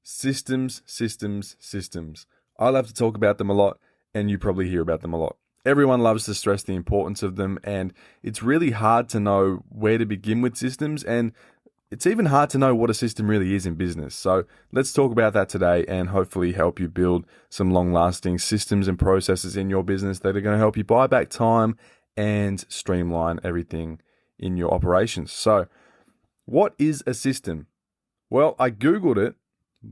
Systems, systems, systems. I love to talk about them a lot, and you probably hear about them a lot. Everyone loves to stress the importance of them, and it's really hard to know where to begin with systems, and it's even hard to know what a system really is in business. So let's talk about that today and hopefully help you build some long-lasting systems and processes in your business that are going to help you buy back time and streamline everything in your operations. So what is a system? Well, I Googled it.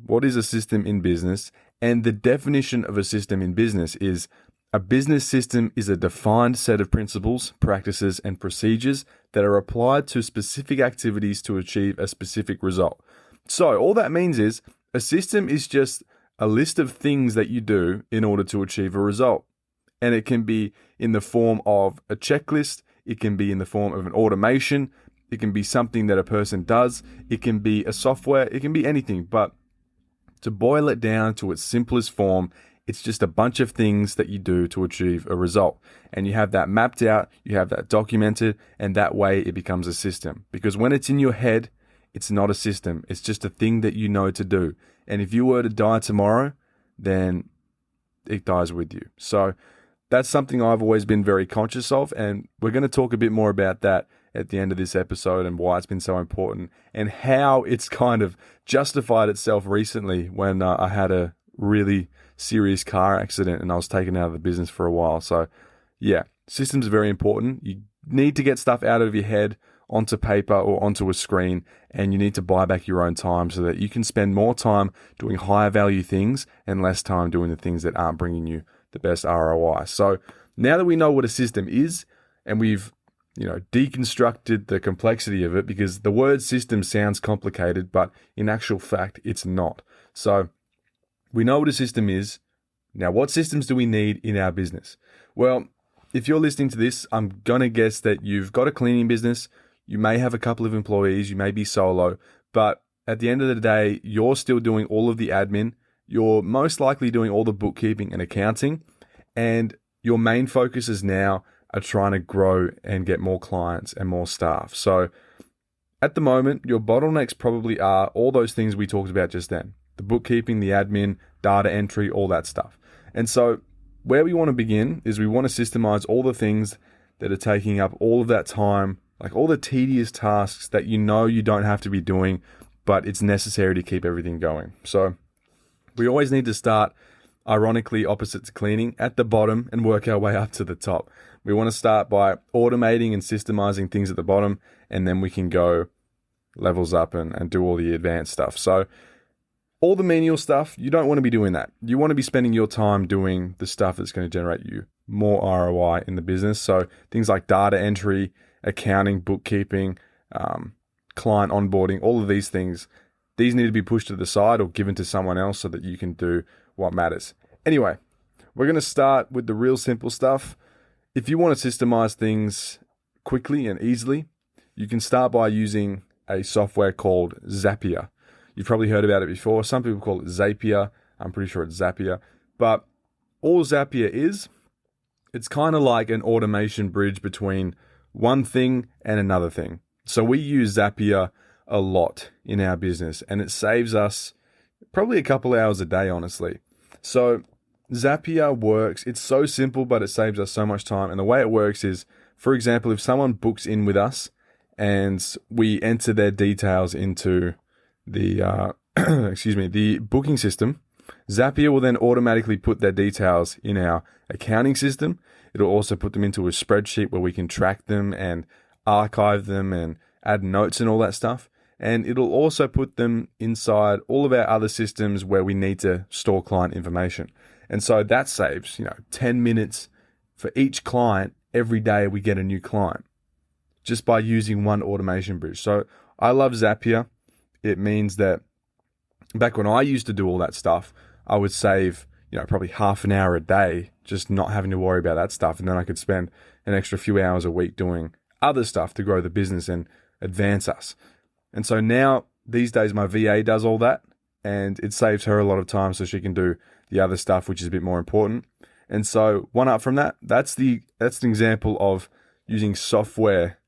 What is a system in business? And the definition of a system in business is a business system is a defined set of principles, practices, and procedures that are applied to specific activities to achieve a specific result. So all that means is a system is just a list of things that you do in order to achieve a result. And it can be in the form of a checklist. It can be in the form of an automation. It can be something that a person does. It can be a software. It can be anything. But to boil it down to its simplest form, it's just a bunch of things that you do to achieve a result. And you have that mapped out, you have that documented, and that way it becomes a system. Because when it's in your head, it's not a system. It's just a thing that you know to do. And if you were to die tomorrow, then it dies with you. So that's something I've always been very conscious of. And we're going to talk a bit more about that at the end of this episode and why it's been so important and how it's kind of justified itself recently when I had a really serious car accident and I was taken out of the business for a while. So yeah, systems are very important. You need to get stuff out of your head onto paper or onto a screen, and you need to buy back your own time so that you can spend more time doing higher value things and less time doing the things that aren't bringing you the best ROI. So now that we know what a system is and we've deconstructed the complexity of it, because the word system sounds complicated, but in actual fact, it's not. So we know what a system is. Now, what systems do we need in our business? Well, if you're listening to this, I'm going to guess that you've got a cleaning business. You may have a couple of employees. You may be solo. But at the end of the day, you're still doing all of the admin. You're most likely doing all the bookkeeping and accounting. And your main focus is now are trying to grow and get more clients and more staff. So at the moment, your bottlenecks probably are all those things we talked about just then. The bookkeeping, the admin, data entry, all that stuff. And so where we want to begin is we want to systemize all the things that are taking up all of that time, like all the tedious tasks that you know you don't have to be doing, but it's necessary to keep everything going. So we always need to start, ironically, opposite to cleaning, at the bottom and work our way up to the top. We want to start by automating and systemizing things at the bottom, and then we can go levels up and do all the advanced stuff. So all the menial stuff, you don't want to be doing that. You want to be spending your time doing the stuff that's going to generate you more ROI in the business. So things like data entry, accounting, bookkeeping, client onboarding, all of these things, these need to be pushed to the side or given to someone else so that you can do what matters. Anyway, we're going to start with the real simple stuff. If you want to systemize things quickly and easily, you can start by using a software called Zapier. You've probably heard about it before. Some people call it Zapier. I'm pretty sure it's Zapier. But all Zapier is, it's kind of like an automation bridge between one thing and another thing. So we use Zapier a lot in our business, and it saves us probably a couple hours a day, honestly. So Zapier works. It's so simple, but it saves us so much time. And the way it works is, for example, if someone books in with us and we enter their details into the the booking system, Zapier will then automatically put their details in our accounting system. It'll also put them into a spreadsheet where we can track them and archive them and add notes and all that stuff. And it'll also put them inside all of our other systems where we need to store client information. And so that saves, 10 minutes for each client every day we get a new client just by using one automation bridge. So I love Zapier. It means that back when I used to do all that stuff, I would save, probably half an hour a day just not having to worry about that stuff. And then I could spend an extra few hours a week doing other stuff to grow the business and advance us. And so now, these days, my VA does all that, and it saves her a lot of time so she can do the other stuff, which is a bit more important. And so one up from that, that's an example of using software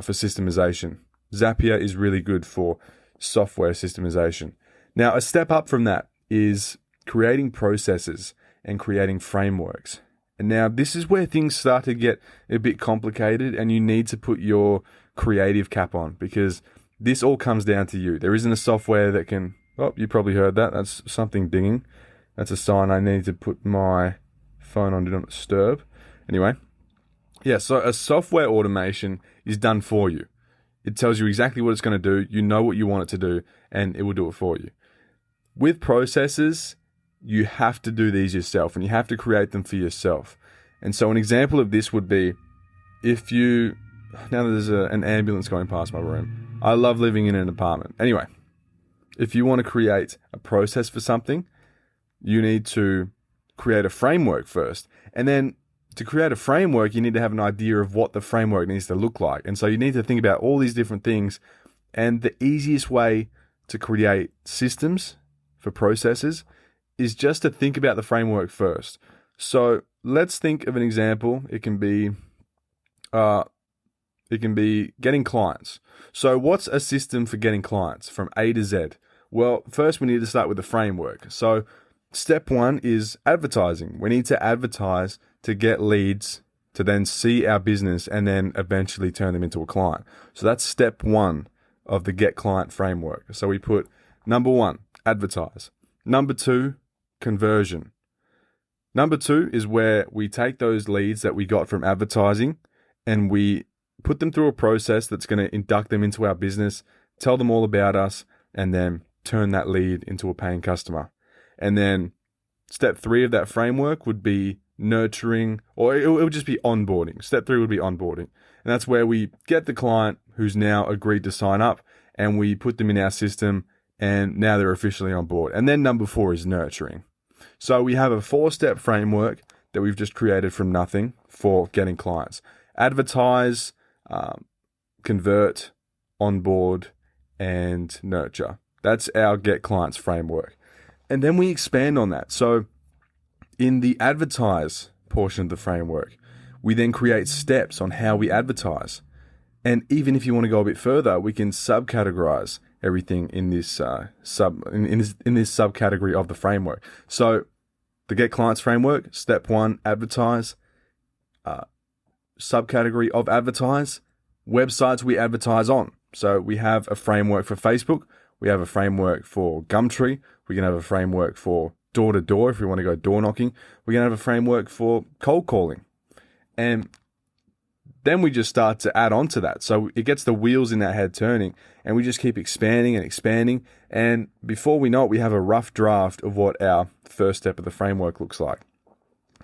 for systemization. Zapier is really good for software systemization. Now, a step up from that is creating processes and creating frameworks. And now this is where things start to get a bit complicated, and you need to put your creative cap on, because this all comes down to you. There isn't a software that can, oh, you probably heard that. That's something dinging. That's a sign I need to put my phone on Do Not Disturb. Anyway, yeah, so a software automation is done for you. It tells you exactly what it's going to do. You know what you want it to do, and it will do it for you. With processes, you have to do these yourself, and you have to create them for yourself. And so an example of this would be if you, now that there's an ambulance going past my room. I love living in an apartment. Anyway, if you want to create a process for something, you need to create a framework first. And then to create a framework, you need to have an idea of what the framework needs to look like. And so you need to think about all these different things. And the easiest way to create systems for processes is just to think about the framework first. So let's think of an example. It can be getting clients. So what's a system for getting clients from A to Z? Well, first we need to start with the framework. So step one is advertising. We need to advertise to get leads to then see our business and then eventually turn them into a client. So that's step one of the Get Client framework. So we put number one, advertise. Number two, conversion. Number two is where we take those leads that we got from advertising and we put them through a process that's going to induct them into our business, tell them all about us, and then turn that lead into a paying customer. And then step three of that framework would be nurturing, or it would just be onboarding. Step three would be onboarding. And that's where we get the client who's now agreed to sign up and we put them in our system and now they're officially on board. And then number four is nurturing. So we have a 4-step framework that we've just created from nothing for getting clients. Advertise, convert, onboard, and nurture. That's our Get Clients framework. And then we expand on that. So in the advertise portion of the framework, we then create steps on how we advertise. And even if you want to go a bit further, we can subcategorize everything in this subcategory of the framework. So the Get Clients framework, step one, advertise, subcategory of advertise, websites we advertise on. So we have a framework for Facebook, we have a framework for Gumtree, we can have a framework for door-to-door if we want to go door knocking, we can have a framework for cold calling. And then we just start to add on to that. So it gets the wheels in our head turning and we just keep expanding and expanding. And before we know it, we have a rough draft of what our first step of the framework looks like.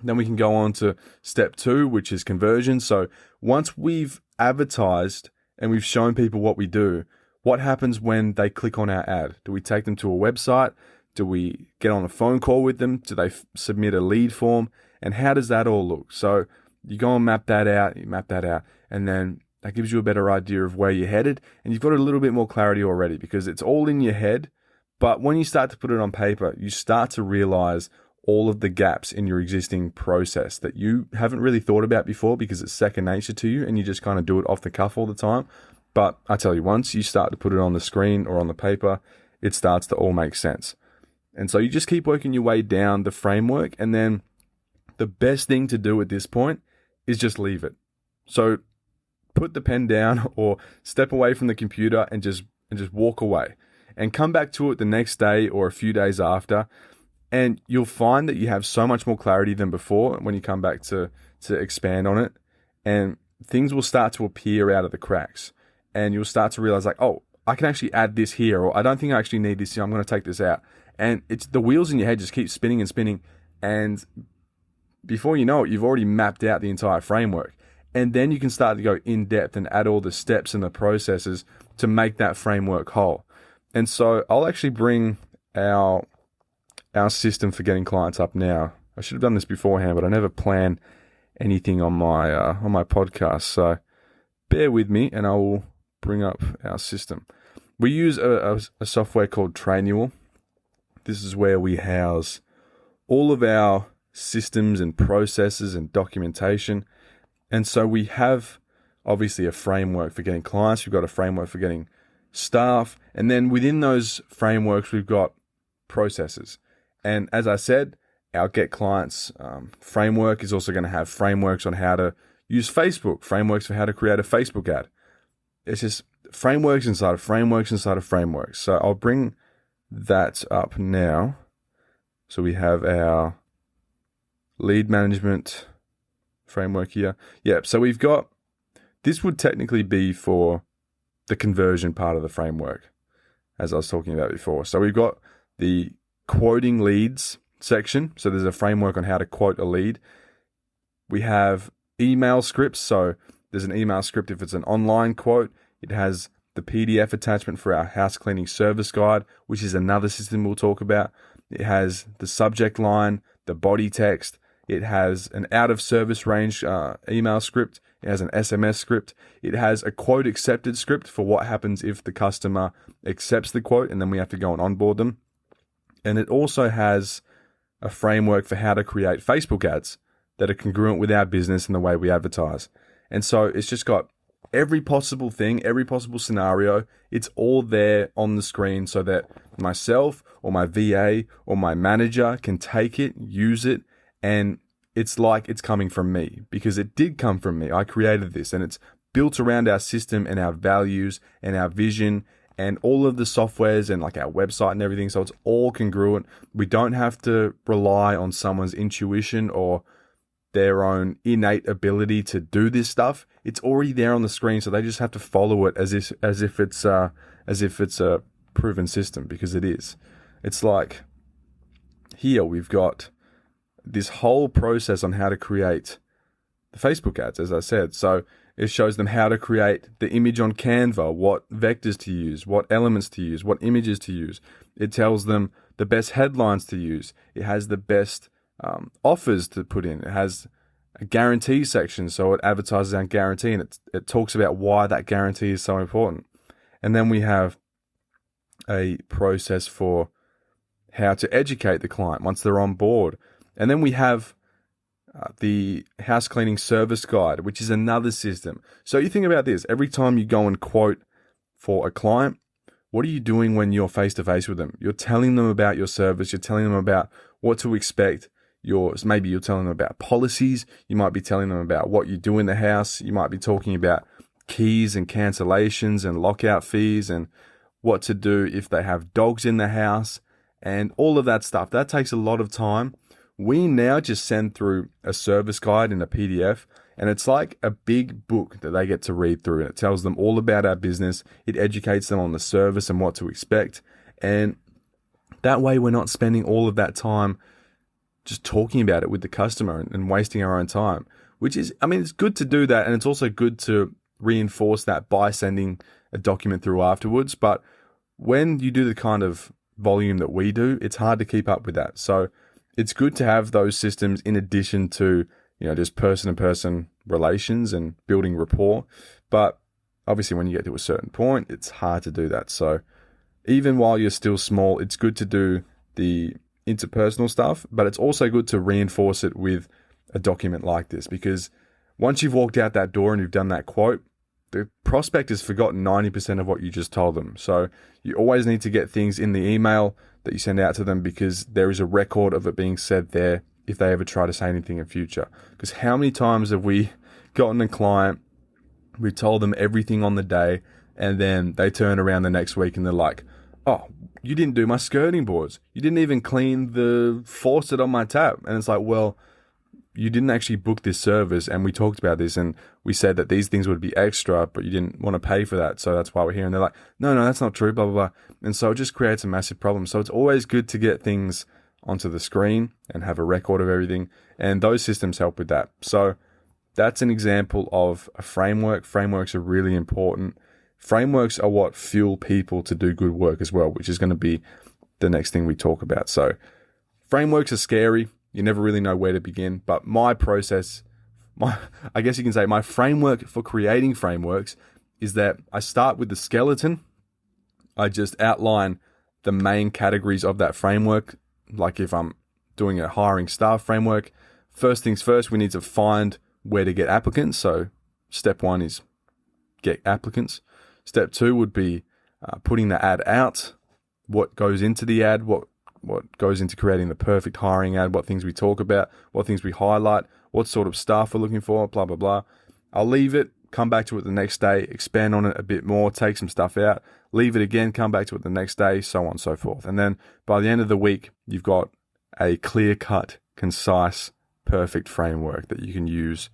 Then we can go on to step two, which is conversion. So once we've advertised and we've shown people what we do, what happens when they click on our ad? Do we take them to a website? Do we get on a phone call with them? Do they submit a lead form? And how does that all look? So you go and map that out, and then that gives you a better idea of where you're headed, and you've got a little bit more clarity already because it's all in your head. But when you start to put it on paper, you start to realize all of the gaps in your existing process that you haven't really thought about before because it's second nature to you and you just kind of do it off the cuff all the time. But I tell you, once you start to put it on the screen or on the paper, it starts to all make sense. And so you just keep working your way down the framework, and then the best thing to do at this point is just leave it. So put the pen down or step away from the computer and just walk away and come back to it the next day or a few days after. And you'll find that you have so much more clarity than before when you come back to expand on it, and things will start to appear out of the cracks and you'll start to realize like, oh, I can actually add this here, or I don't think I actually need this here. I'm going to take this out. And it's the wheels in your head just keep spinning and spinning. And before you know it, you've already mapped out the entire framework. And then you can start to go in depth and add all the steps and the processes to make that framework whole. And so I'll actually bring our system for getting clients up now. I should have done this beforehand, but I never plan anything on my podcast. So bear with me and I will bring up our system. We use a software called Trainual. This is where we house all of our systems and processes and documentation. And so we have obviously a framework for getting clients. We've got a framework for getting staff. And then within those frameworks, we've got processes. And as I said, our Get Clients framework is also going to have frameworks on how to use Facebook, frameworks for how to create a Facebook ad. It's just frameworks inside of frameworks inside of frameworks. So I'll bring that up now. So we have our lead management framework here. Yeah, so we've got, this would technically be for the conversion part of the framework, as I was talking about before. So we've got the quoting leads section. So there's a framework on how to quote a lead. We have email scripts. So there's an email script if it's an online quote. It has the PDF attachment for our house cleaning service guide, which is another system we'll talk about. It has the subject line, the body text. It has an out of service range email script. It has an SMS script. It has a quote accepted script for what happens if the customer accepts the quote, and then we have to go and onboard them. And it also has a framework for how to create Facebook ads that are congruent with our business and the way we advertise. And so it's just got every possible thing, every possible scenario. It's all there on the screen so that myself or my VA or my manager can take it, use it, and it's like it's coming from me, because it did come from me. I created this, and it's built around our system and our values and our vision and all of the softwares and like our website and everything. So it's all congruent. We don't have to rely on someone's intuition or their own innate ability to do this stuff. It's already there on the screen, so they just have to follow it as if it's a proven system, because it is. It's like here we've got this whole process on how to create the Facebook ads, as I said. So it shows them how to create the image on Canva, what vectors to use, what elements to use, what images to use. It tells them the best headlines to use. It has the best offers to put in. It has a guarantee section, so it advertises on guarantee, and it talks about why that guarantee is so important. And then we have a process for how to educate the client once they're on board. And then we have the house cleaning service guide, which is another system. So you think about this, every time you go and quote for a client, what are you doing when you're face to face with them? You're telling them about your service. You're telling them about what to expect. Maybe you're telling them about policies. You might be telling them about what you do in the house. You might be talking about keys and cancellations and lockout fees and what to do if they have dogs in the house and all of that stuff. That takes a lot of time. We now just send through a service guide in a PDF, and it's like a big book that they get to read through, and it tells them all about our business. It educates them on the service and what to expect. And that way we're not spending all of that time just talking about it with the customer and wasting our own time, which is, I mean, it's good to do that. And it's also good to reinforce that by sending a document through afterwards. But when you do the kind of volume that we do, it's hard to keep up with that. So it's good to have those systems in addition to, just person-to-person relations and building rapport. But obviously when you get to a certain point, it's hard to do that. So even while you're still small, it's good to do the interpersonal stuff, but it's also good to reinforce it with a document like this, because once you've walked out that door and you've done that quote, the prospect has forgotten 90% of what you just told them. So you always need to get things in the email that you send out to them, because there is a record of it being said there if they ever try to say anything in future. Because how many times have we gotten a client, we told them everything on the day, and then they turn around the next week and they're like, oh, you didn't do my skirting boards. You didn't even clean the faucet on my tap. And it's like, well, you didn't actually book this service, and we talked about this, and we said that these things would be extra, but you didn't want to pay for that, so that's why we're here. And they're like, no, that's not true, blah, blah, blah. And so it just creates a massive problem. So it's always good to get things onto the screen and have a record of everything, and those systems help with that. So that's an example of a framework. Frameworks are really important. Frameworks are what fuel people to do good work as well, which is going to be the next thing we talk about. So frameworks are scary. You never really know where to begin, but my process, I guess you can say my framework for creating frameworks is that I start with the skeleton. I just outline the main categories of that framework. Like if I'm doing a hiring staff framework, first things first, we need to find where to get applicants. So step one is get applicants. Step two would be putting the ad out, what goes into the ad, what what goes into creating the perfect hiring ad, what things we talk about, what things we highlight, what sort of staff we're looking for, blah, blah, blah. I'll leave it, come back to it the next day, expand on it a bit more, take some stuff out, leave it again, come back to it the next day, so on and so forth. And then by the end of the week, you've got a clear-cut, concise, perfect framework that you can use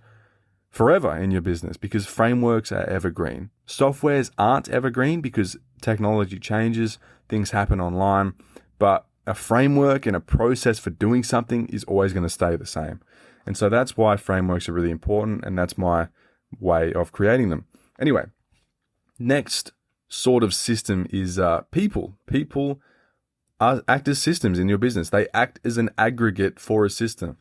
forever in your business, because frameworks are evergreen. Softwares aren't evergreen because technology changes, things happen online, but a framework and a process for doing something is always going to stay the same. And so that's why frameworks are really important, and that's my way of creating them. Anyway, next sort of system is people. People act as systems in your business. They act as an aggregate for a system.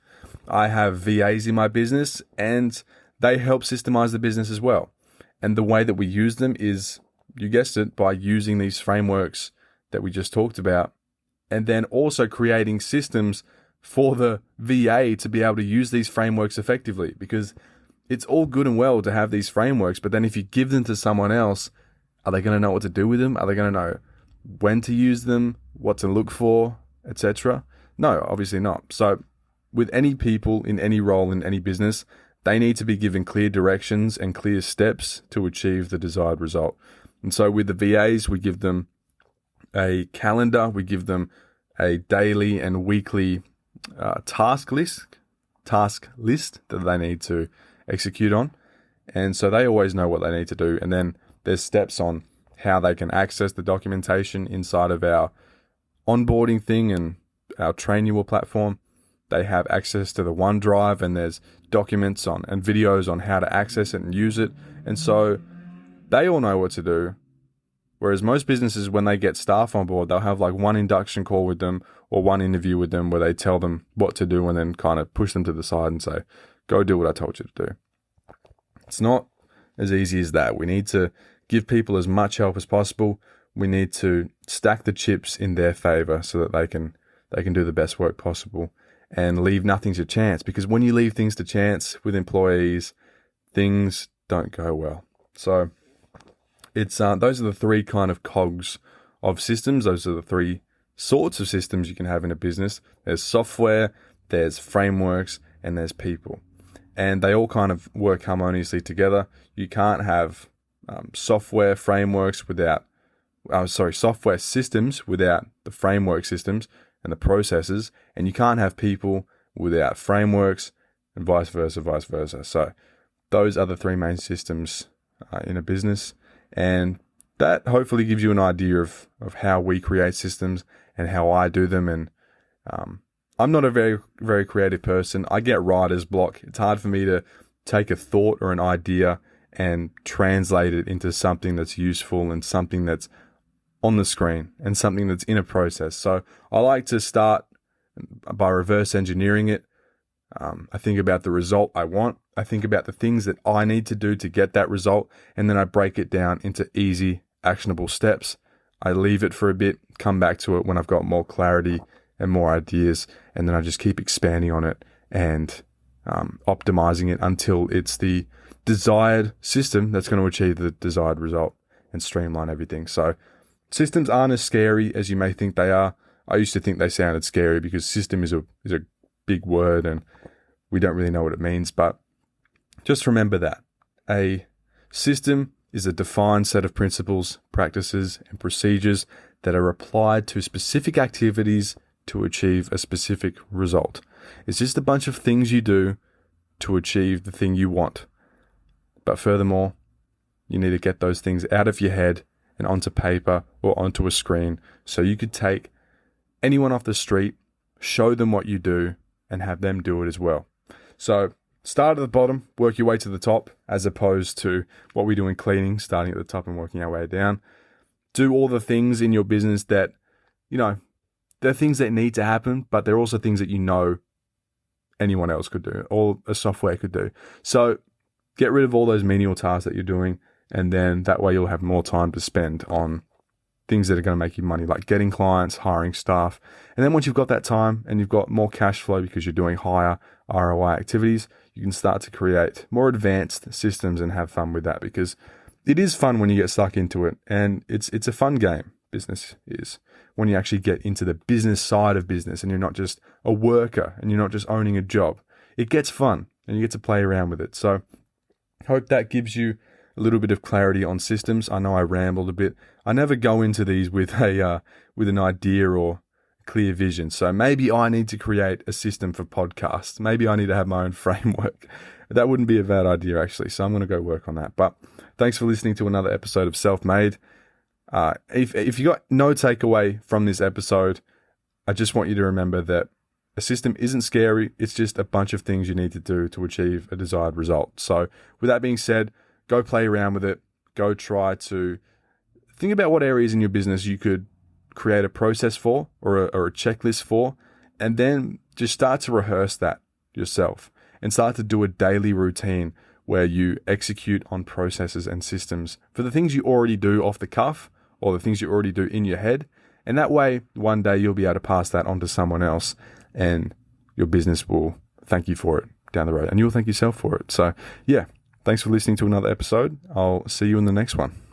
I have VAs in my business, and they help systemize the business as well. And the way that we use them is, you guessed it, by using these frameworks that we just talked about, and then also creating systems for the VA to be able to use these frameworks effectively. Because it's all good and well to have these frameworks, but then if you give them to someone else, are they going to know what to do with them? Are they going to know when to use them, what to look for, etc.? No, obviously not. So with any people in any role in any business, they need to be given clear directions and clear steps to achieve the desired result. And so with the VAs, we give them a calendar, we give them a daily and weekly task list that they need to execute on. And so they always know what they need to do. And then there's steps on how they can access the documentation inside of our onboarding thing and our Trainual platform. They have access to the OneDrive, and there's documents on and videos on how to access it and use it. And so they all know what to do. Whereas most businesses, when they get staff on board, they'll have like one induction call with them or one interview with them where they tell them what to do and then kind of push them to the side and say, go do what I told you to do. It's not as easy as that. We need to give people as much help as possible. We need to stack the chips in their favor so that they can do the best work possible and leave nothing to chance. Because when you leave things to chance with employees, things don't go well. So it's those are the three kind of cogs of systems. Those are the three sorts of systems you can have in a business. There's software, there's frameworks, and there's people. And they all kind of work harmoniously together. You can't have software systems without the framework systems and the processes, and you can't have people without frameworks, and vice versa. So those are the three main systems in a business, and that hopefully gives you an idea of how we create systems and how I do them. And I'm not a very, very creative person. I get writer's block. It's hard for me to take a thought or an idea and translate it into something that's useful and something that's on the screen and something that's in a process. So I like to start by reverse engineering it. I think about the result I want. I think about the things that I need to do to get that result, and then I break it down into easy, actionable steps. I leave it for a bit, come back to it when I've got more clarity and more ideas, and then I just keep expanding on it and optimizing it until it's the desired system that's going to achieve the desired result and streamline everything. So systems aren't as scary as you may think they are. I used to think they sounded scary because system is a big word and we don't really know what it means. But just remember that a system is a defined set of principles, practices, and procedures that are applied to specific activities to achieve a specific result. It's just a bunch of things you do to achieve the thing you want. But furthermore, you need to get those things out of your head and onto paper or onto a screen so you could take anyone off the street, show them what you do, and have them do it as well. So start at the bottom, work your way to the top, as opposed to what we do in cleaning, starting at the top and working our way down. Do all the things in your business that, they're things that need to happen, but they're also things that anyone else could do, or a software could do. So get rid of all those menial tasks that you're doing, and then that way you'll have more time to spend on things that are going to make you money, like getting clients, hiring staff. And then once you've got that time and you've got more cash flow because you're doing higher ROI activities, you can start to create more advanced systems and have fun with that, because it is fun when you get stuck into it, and it's a fun game. business is, when you actually get into the business side of business and you're not just a worker and you're not just owning a job. It gets fun and you get to play around with it. So hope that gives you a little bit of clarity on systems. I know I rambled a bit. I never go into these with an idea or clear vision. So maybe I need to create a system for podcasts. Maybe I need to have my own framework. That wouldn't be a bad idea, actually. So I'm going to go work on that. But thanks for listening to another episode of Self-Made. If you got no takeaway from this episode, I just want you to remember that a system isn't scary. It's just a bunch of things you need to do to achieve a desired result. So with that being said, go play around with it. Go try to think about what areas in your business you could create a process for or a checklist for, and then just start to rehearse that yourself and start to do a daily routine where you execute on processes and systems for the things you already do off the cuff or the things you already do in your head. And that way, one day you'll be able to pass that on to someone else and your business will thank you for it down the road and you'll thank yourself for it. So yeah, thanks for listening to another episode. I'll see you in the next one.